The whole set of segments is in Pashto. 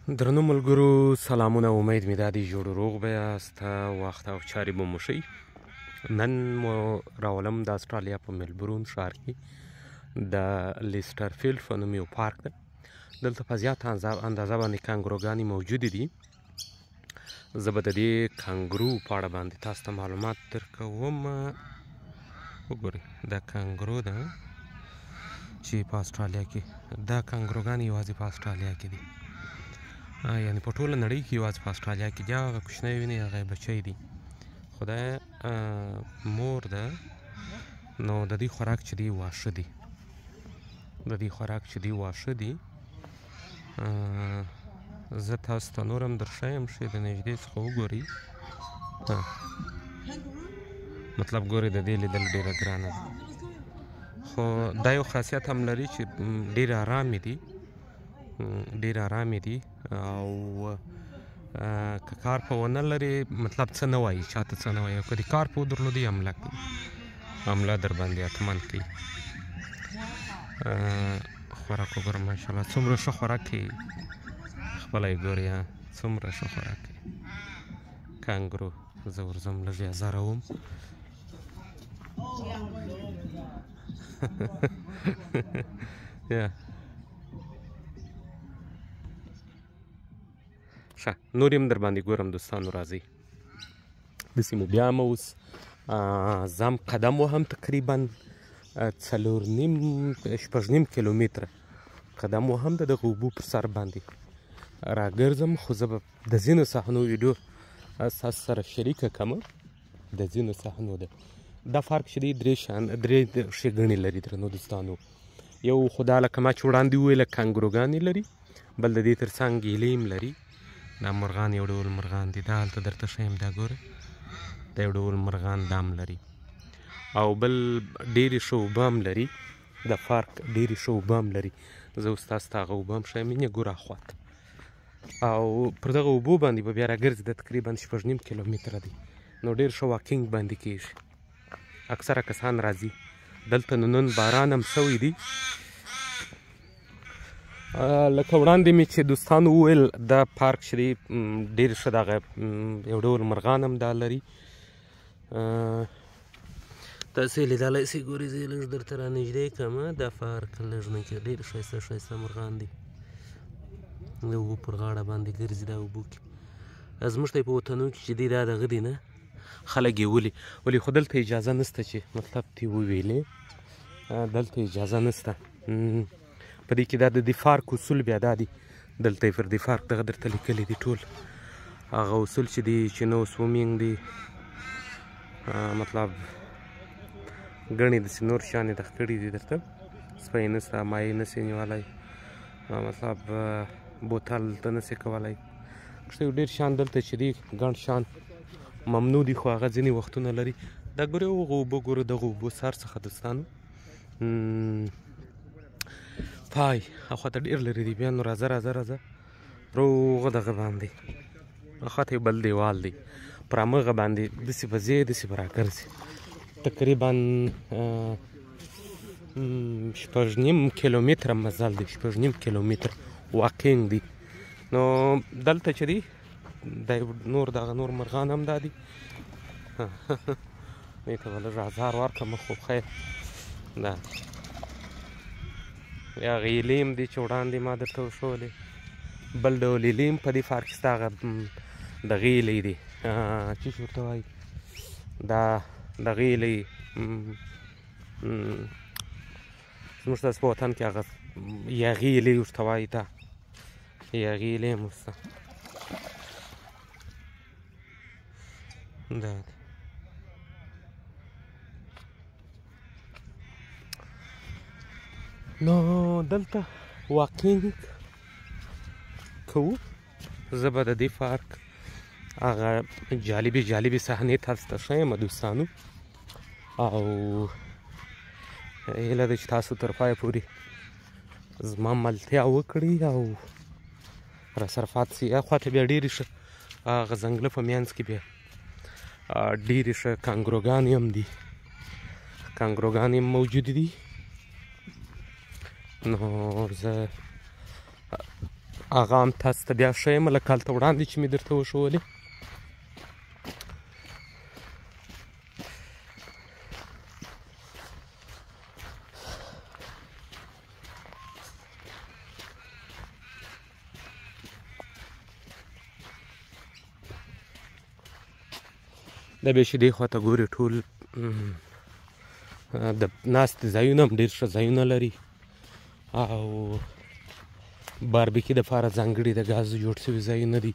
درنو ملګرو سلامونه، امید مې دا دی جوړ روغ به یاست، وخت او چارې به مو ښه. نن مو راولم د استرالیا په ملبورن ښار کې د لیسټرفیلډ په نوم یو پارک ده. دلته په زیاته اندازه باندې کانګروګانې موجودې دي. زه به د دې کانګرو په اړه باندې تاسو ته معلومات درکوم. وګورئ دا کانګرو ده چې په استرالیا کې دا کانګروګانې یوازې په استرالیا کې دي، یعنی په ټوله نړۍ کې یوازې په استرالیا کې دي. هغه کوچنی ویني هغه بچی دي، خو دا مور ده. نو د دې خوراک چې دی واښه دي، د دې خوراک چې دی واښه دي. زه تاسو ته نور هم درښیم چې د نږدې څخه وګورئ. مطلب ګورئ د دې لیدل ډېره ګرانه ده، خو دا یو خاصیت هم لري چې ډېر ارامې دي، ډېر ارامې دي. او که کار په ونه لري مطلب څه نه وایي، چاته څه نه وایي، او که دې کار په ودرلودي حمله کوي، حمله در باندې حتماً کوي. خوراک وګوره ماشاءالله څومره ښه خوراک کوي، خپله یې ګورئ څومره ښه خوراک کوي. کانګرو زه ورځم لږ یې ازاروم. ښه نور هم در باندې ګورم دوستانو، راځئ داسې مو بیا هم اوس زه هم قدم وهم تقریبا 4.5 کیلومتره قدم وهم د دغه اوبو پر سر باندې راګرځم. خو زه به د ځینو صحنو ویډیو ستاسو سره شریکه کړم. د ځینو صحنو ده دا پارک چې دی درې ښېګڼې لري درنو دوستانو. یو خو دا لکه ما چې وړاندې وویله کانګروګانې لري، بل د دې تر څنګ ګیلې هم لري. دا مرغان یو ډول مرغان دي، دا هلته درته ښیم دا ګوره، دا یو ډول مرغان دا هم لري. او بل ډېرې ښه اوبه هم لري، د پارک ډېرې ښه اوبه هم لري. زه اوس تاسو ته هغه اوبه هم ښیم، یې ګوره اخواته. او پر دغه اوبو باندې به بیا راګرځي، د تقریبا 6.5 کیلومتره دی. نو ډېر ښه واکینګ باندې کېږي. اکثره کسان راځي دلته. نن باران هم سوی دی، لکه وړاندې مې چې دوستانو وویل دا پارک چې دی ډېر ښه دغه یو ډول مرغان هم دا لري. تاسو یې لیدلی سئ، ګورئ زه یې لږ درته را نږدې کړم. دا پارک لږ نه کې ډېر ښایسته ښایسته مرغان دي، د اوبو پر غاړه باندې ګرځي. دا اوبو کې زموږ ته یې په وطنو کې چې دی دا دغه دی نه، خلک یې ولي خو دلته اجازه نشته چې مطلب ته یې وویلې، دلته اجازه نشته. په دې کې دا د دې پارک اصول بیا دا دي، دلته یې پر دې پارک دغه درته لیکلي دي ټول هغه اصول چې دي، چې نو سویمینګ دي، مطلب ګڼې داسې نور شیان یې دغه کړي دي درته. سپی نشته، مایع نشي نیولی، مطلب بوتل ته نشي کولی. یو ډېر شیان دلته چې دي ګڼ شیان ممنوع دي، خو هغه ځینې وختونه لري. دا ګورئ هغه اوبه ګوره، دغه اوبو سر څخه دوستانو پای اخواته ډېر لرې دي. بیا نو راځه روغ دغه باندې اخواته یو بل دیوال دی، پر همغه باندې داسې به ځې داسې به راګرځې. تقریبا 6.5 کیلومتره مزل دی، 6.5 کیلومتره واکینګ دی. نو دلته چې دی دا نور دغه نور مرغان هم دا دي. دې ته به لږ ازار ورکړم، خو خیر دا یا غیلې هم دي چې وړاندې ما درته وښولې. بل ډول ایلې هم په دې پارک کې سته، هغه د غیلې دي، چې ورته وایي دا د غیلې زموږ تاسو په وطن کې هغه یاغي ایلې ورته وایي، دا یاغي ایلې هم شته. دا نو دلته واکینګ کوو. زه به د دې پارک هغه جالبې صحنې تاسو ته ښیم دوستانو، او هیله ده چې تاسو تر پایه پورې زما ملتیا وکړئ او راسره پاتې سئ. اخواته بیا ډېرې ښه هغه ځنګله په منځ کې بیا ډېرې ښه کانګروګانې هم دي، کانګروګانې هم موجودې دي. نو زه هغه هم تاسو ته بیا ښیم لکه هلته وړاندې چې مې درته وښولې. دا بیا چې دې خواته ګورې ټول د ناستې ځایونه هم ډېر ښه ځایونه لري او باربیکي دپاره ځانګړي د ګازو جوړ شوي ځایونه دي.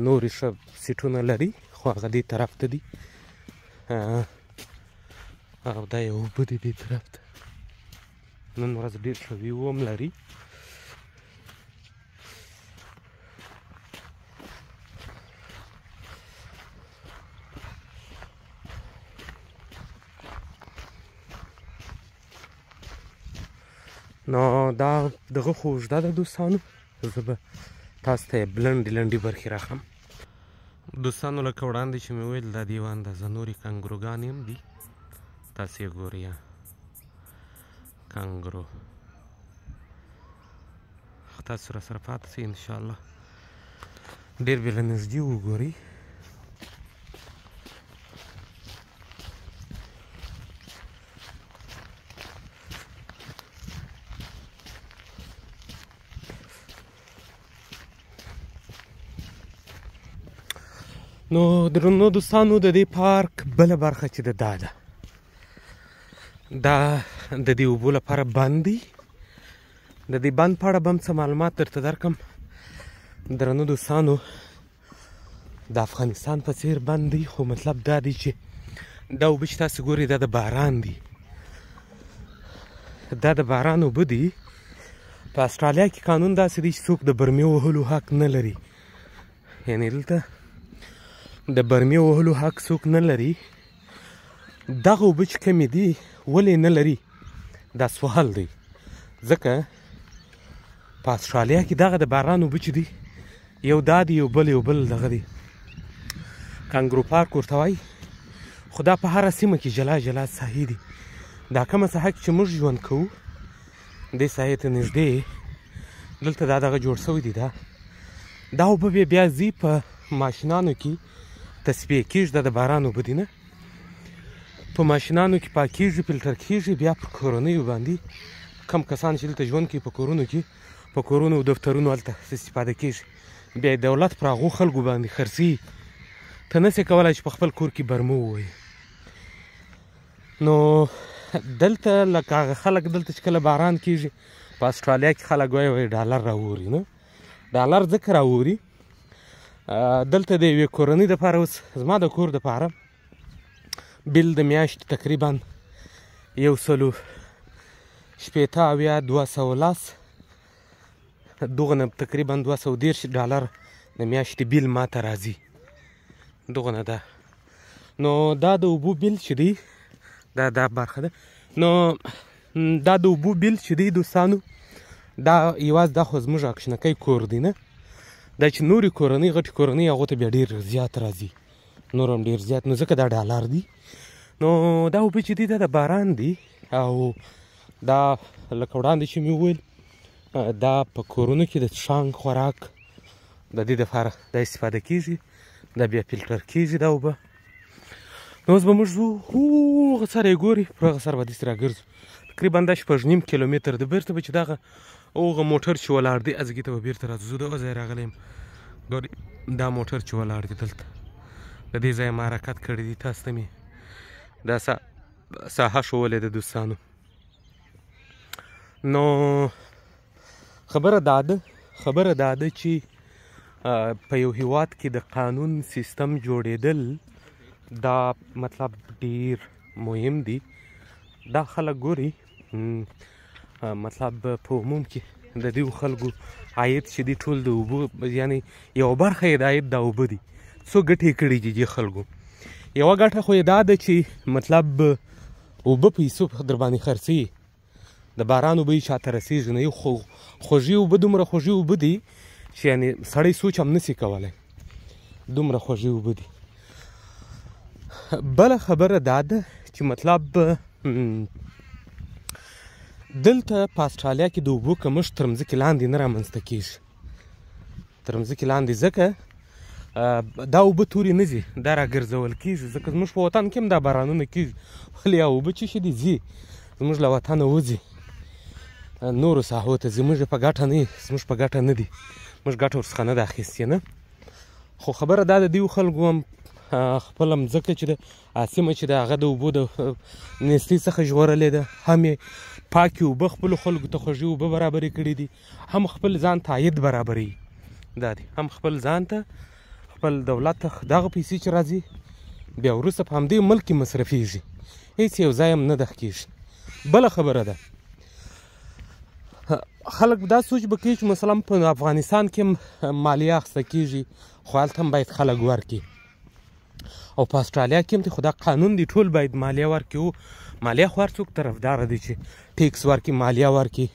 نورې ښه سیټونه لري خو هغه دې طرف ته دي او دا یو اوبه دي دې طرف ته. نن ورځ ډېر ښه ویو هم لري. نو دا دغه خو اوږده ده دوستانو، زه به تاسو ته یې لنډې لنډې برخې راښیم. دوستانو لکه وړاندې چې مې ویل دا دیوه اندازه نورې کانګروګانې هم دي، تاسې یې ګورئ. کانګرو تاسو راسره پاتې سئ انشاءالله، ډېر بې له نږدې وګورئ. نو درنو دوستانو د دې پارک بله برخه چې دا ده، دا د دې اوبو لپاره بند دی. د دې بند په اړه به هم څه معلومات درته درکړم. درنو دوستانو د افغانستان په څیر بند دی، خو مطلب دا دی چې دا اوبه چې تاسو ګورئ دا د باران دي، دا د باران اوبه دي. په استرالیا کې قانون داسې دی چې څوک د برمې وهلو حق نه لري، یعنې دلته د برمې وهلو حق څوک نه لري. دغه اوبه چې کمې دي ولې نه لري، دا سوال دی. ځکه په استرالیا کې دغه د باران اوبه چې دي یو دا دی یو بل دغه دی کانګرو پارک ورته وایي، خو دا په هره سیمه کې جلا جلا ساحې دي. دا کومه ساحه کې چې موږ ژوند کوو دې ساحې ته نږدې دلته دا دغه جوړ شوی دی. دا اوبه بیا ځي په ماشینانو کې تصفیه کېږي، دا د باران اوبه دي نه، په ماشینانو کې پاکېږي، فلټر کېږي، بیا پر کورنیو باندې کم کسان چې دلته ژوند کوي په کورونو او دفترونو هلته استفاده کېږي. بیا یې دولت پر هغو خلکو باندې خرڅوي. ته نسې کولی چې په خپل کور کې برمه ووایې. نو دلته لکه هغه خلک دلته چې کله باران کېږي په استرالیا کې خلک وایي ډالر راوري، نه ډالر ځکه راوري دلته د یوې کورنۍ دپاره، اوس زما د کور دپاره بل د میاشتې تقریبا 180 دغه نه تقریبا 210 ډالر د میاشتې بیل ما ته راځي، دغه نه ده. نو دا د اوبو بیل چې دی دا برخه ده. نو دا د اوبو بیل چې دی دوستانو دا یوازې دا خو زموږ اکشنکۍ کور دی نه، دا چې نورې کورنۍ غټې کورنۍ هغو ته بیا ډېر زیات راځي، نور هم ډېر زیات، نو ځکه دا ډالر دی. نو دا اوبه چې دي دا د باران دي او دا لکه وړاندې چې مې وویل دا په کورونو کې د څښاک خوراک د دې دپاره دا استفاده کېږي، دا بیا فلټر کېږي دا اوبه. نو اوس به موږ ځو هغه سره یې ګوري، پر هغه سره به داسې راګرځو تقریبا دا 6.5 کیلومتر د بیرته به چې دغه هغه موټر چې ولاړ دی ازګي ته به بیرته راځو. زه دغه ځای راغلی یم، ګورئ دا موټر چې ولاړ دی دلته د دې ځایه ما حرکت کړی دی، تاسو ته مې دا ساحه ښولې ده دوستانو. نو خبره دا ده چې په یو هیواد کې د قانون سیستم جوړېدل دا مطلب ډیر مهم دی. دا خلک ګوري مطلب په عموم کې د دې خلکو عاید چې دی ټول د اوبو، یعنی یو برخه یې د عاید دا اوبه دي. څو ګټې کړي دي دې خلکو، یوه ګټه خو یې دا ده چې مطلب اوبه پیسو در باندې خرڅوي، د باران اوبه یې چاته رسېږي نه. یو خوږې اوبه دومره خوږې اوبه دي چې یعنې سړی سوچ هم نسي کولی، دومره خوږې اوبه دي. بله خبره دا ده چې مطلب دلته په استرالیا کې د اوبو کمښت تر مځکې لاندې نه رامنځته کېږي. تر مځکې لاندې ځکه دا اوبه تورې نه ځي، دا راګرځول کېږي ځکه زموږ په وطن کې هم دا بارانونه کېږي، ولې اوبه چې شي دي ځي زموږ له وطنه وځي نورو ساحو ته ځي، موږ په ګټه نه یو، زموږ په ګټه نه دي، موږ ګټه ورڅخه نه ده اخیستې نه. خو خبره دا د دې خلکو هم خپله مځکه چې ده سیمه چې ده هغه د اوبو د نیستۍ څخه ژغورلې ده، هم یې پاکې اوبه خپلو خلکو ته خوږې اوبه برابرې کړي دي، هم خپل ځان ته عاید برابروي، دا دی هم خپل ځان ته خپل دولت ته دغه پیسې چې راځي بیا وروسته په همدې ملک کې مصرفېږي، هېڅ یو ځای هم نه دغه کېږي. بله خبره ده خلک دا سوچ به کوي چې مثلا په افغانستان کې هم مالیه اخیسته کېږي، خو هلته هم باید خلک ورکړي، او په اسټرالیا کې هم دی، خو دا قانون دی ټول باید مالیه ورکړي. او مالیه خو هر څوک طرفداره دی چې ټیکس ورکړي، مالیه ورکړي،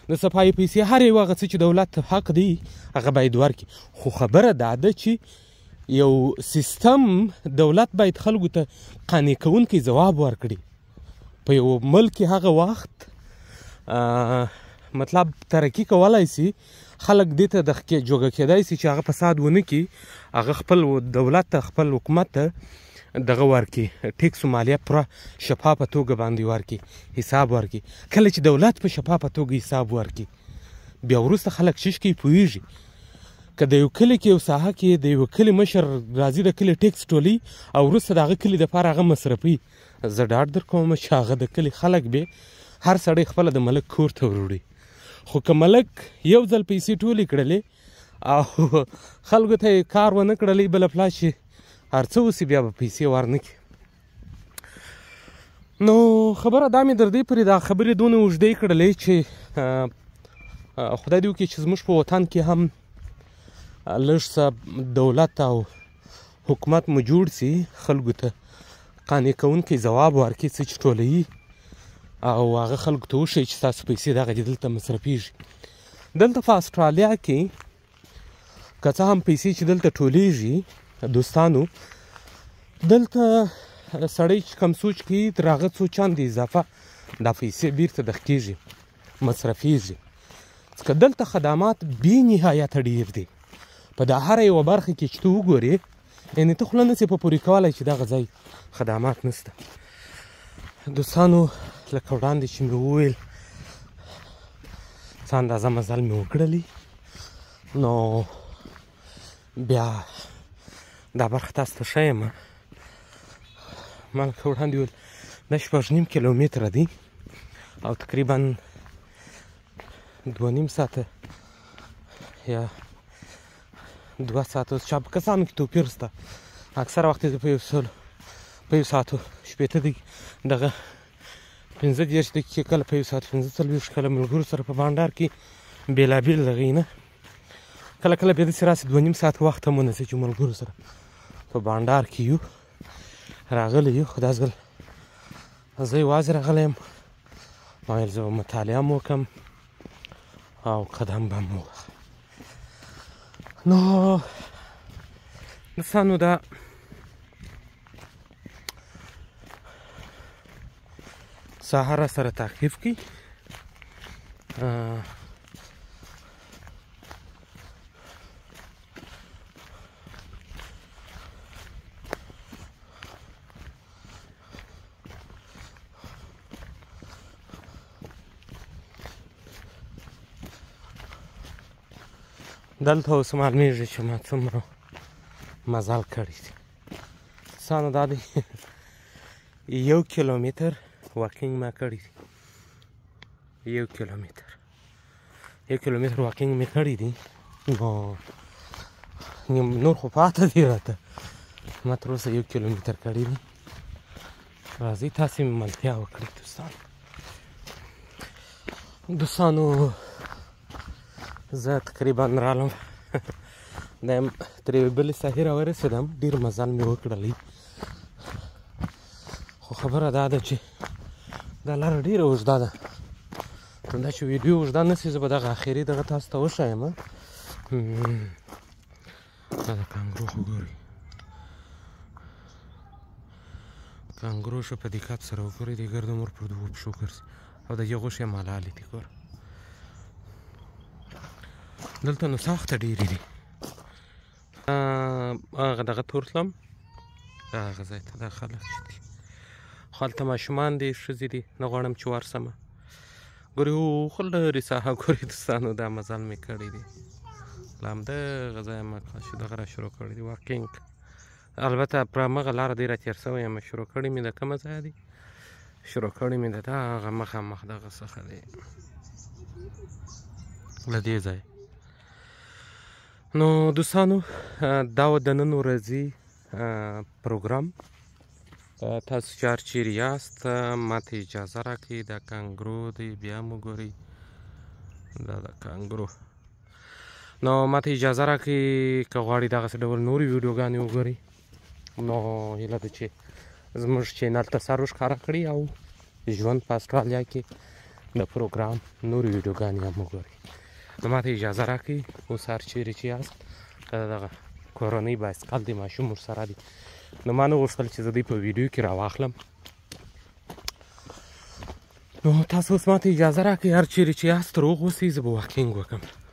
د صفایي پیسې هر یو هغه څه چې دولت ته حق دی هغه باید ورکړي. خو خبره دا ده چې یو سیستم دولت باید خلکو ته قانع کوونکی ځواب ورکړي. په یو ملک کې هغه وخت مطلب ترقي کولی سي، خلک دې ته جوګه کېدای سي چې هغه فساد ونه کړي، هغه خپل دولت ته خپل حکومت ته دغه ورکړي، ټیکس و مالیه پوره شفافه توګه باندې ورکړي، حساب ورکړي. کله چې دولت په شفافه توګه حساب ورکړي بیا وروسته خلک شش کوي پوهېږي. که د یو کلي کې یو ساحه کې د یو کلي مشر راځي د کلي ټیکس ټولوي او وروسته د هغه کلي دپاره هغه مصرفوي، زه ډاډ درکوم چې هغه د کلي خلک به هر سړی خپله د ملک کور ته وروړي. خو که ملک یو ځل پیسې ټولې کړلې او خلکو ته یې کار ونه کړلی بله پلا چې هر څه وسي بیا به پیسې ورنه کړي. نو خبره دا مې در دې پورې دا خبرې دونه اوږدې کړلې چې خدای دې وکړي چې زموږ په وطن کې هم لږ څه دولت او حکومت مو جوړ سي، خلکو ته قانع کوونکی ځواب ورکړي څه چې ټولوي، او هغه خلکو ته وښیي چې ستاسو پیسې دغه دي دلته مصرفېږي. دلته په اسټرالیا کې که څه هم پیسې چې دلته ټولېږي دوستانو، دلته سړی چې کم سوچ کوي تر هغه څو چندې اضافه دا پیسې بیرته دغه کېږي مصرفېږي، ځکه دلته خدمات بې نهایته ډېر دي. په دا هره یوه برخه کې چې ته وګورې یعنې ته خوله نسې په پورې کولی چې دغه ځای خدمات نشته. دوستانو لکه وړاندې چې مې وویل څه اندازه مزل مې وکړلی، نو بیا دا برخه تاسو ته ښیم. ما لکه وړاندې وویل دا 6.5 کیلومتره دی او تقریبا 2.5 ساعته یا 2 ساعته چا په کسانو کې توپیر شته، اکثره وخت زه په یو ساعتو شپېته دغه 15 دقیقې کله په یو ساعت 45 کله ملګرو سره په بانډار کې بېلابېل دغې نه کله کله بیا داسې راسي 2.5 ساعت وخت هم ونیسي چې ملګرو سره په بانډار کې یو راغلی یو. خو دا ځل زه یوازې راغلی یم، ما ویل زه به مطالعه هم وکړم او قدم به هم ووهم. نو دوستانو دا سهار سره تعقیب کړئ. دلته اوس معلومیږي چې ما څومره مزل کړی دی. دوستانو دا دی 1 کیلومتر واکینګ ما کړی دی، 1 کیلومتر واکینګ مې کړی دی. نو نور خو پاته دی راته، ما تر اوسه 1 کیلومتر کړی دی. راځئ تاسې مې ملتیا وکړئ دوستانو. زه تقریبا رالم دا تر یوې بلې ساحې راورسېدم، ډېر مزل مې وکړلی. خو خبره دا ده چې دا لاره ډېره اوږده ده، دا چې ویډیو اوږده نه شي زه به دغه اخري دغه تاسو ته وښیم. دا د کانګرو خو ګورئ، کانګرو شو په دقت سره وګورئ، د ګرد عمر پر 2 پښو ګرځي او د دې غوښې ملالې دي. ګوره دلته نو ساخته ډېرې دي، هغه دغه ته ورتلم هغه ځای ته دا خلک چې دي خو هلته ماشومان دي ښځې دي نه غواړم چې ورسمه ګورې خو لرې ساحه ګورې دوستانو دا مزل مې کړی دی له همدغه ځایه مې دغه را شروع کړی دی واکینګ البته پر همغه لاره دی را تېر سوی یم شروع کړی مې د کومه ځایه دی شروع کړی مې د دغه مخامخ دغه څخه دی له دې ځایه نو دوستانو دا و د نن ورځې پروګرام تاسو چې هر چیرې یاست ما ته اجازه راکړئ دا کانګرو دی بیا مو ګورئ دا د کانګرو نو ما ته اجازه راکړئ که غواړئ دغسې ډول نورې ویډیوګانې وګورئ نو هیله ده چې زموږ چینل ته سر ورښکاره کړئ او ژوند په اسټرالیا کې د پروګرام نورې ویډیوګانې هم وګورئ نو ما ته اجازه راکړئ اوس هر چیرې چې یاست دغه کورنۍ بایسکل دی ماشوم ورسره دی نو ما نه غوښتل چې زه دوی په ویډیو کې راواخلم نو تاسو اوس ما ته اجازه راکړئ هر چیرې چې یاست روغ اوسئ زه به واکینګ وکړم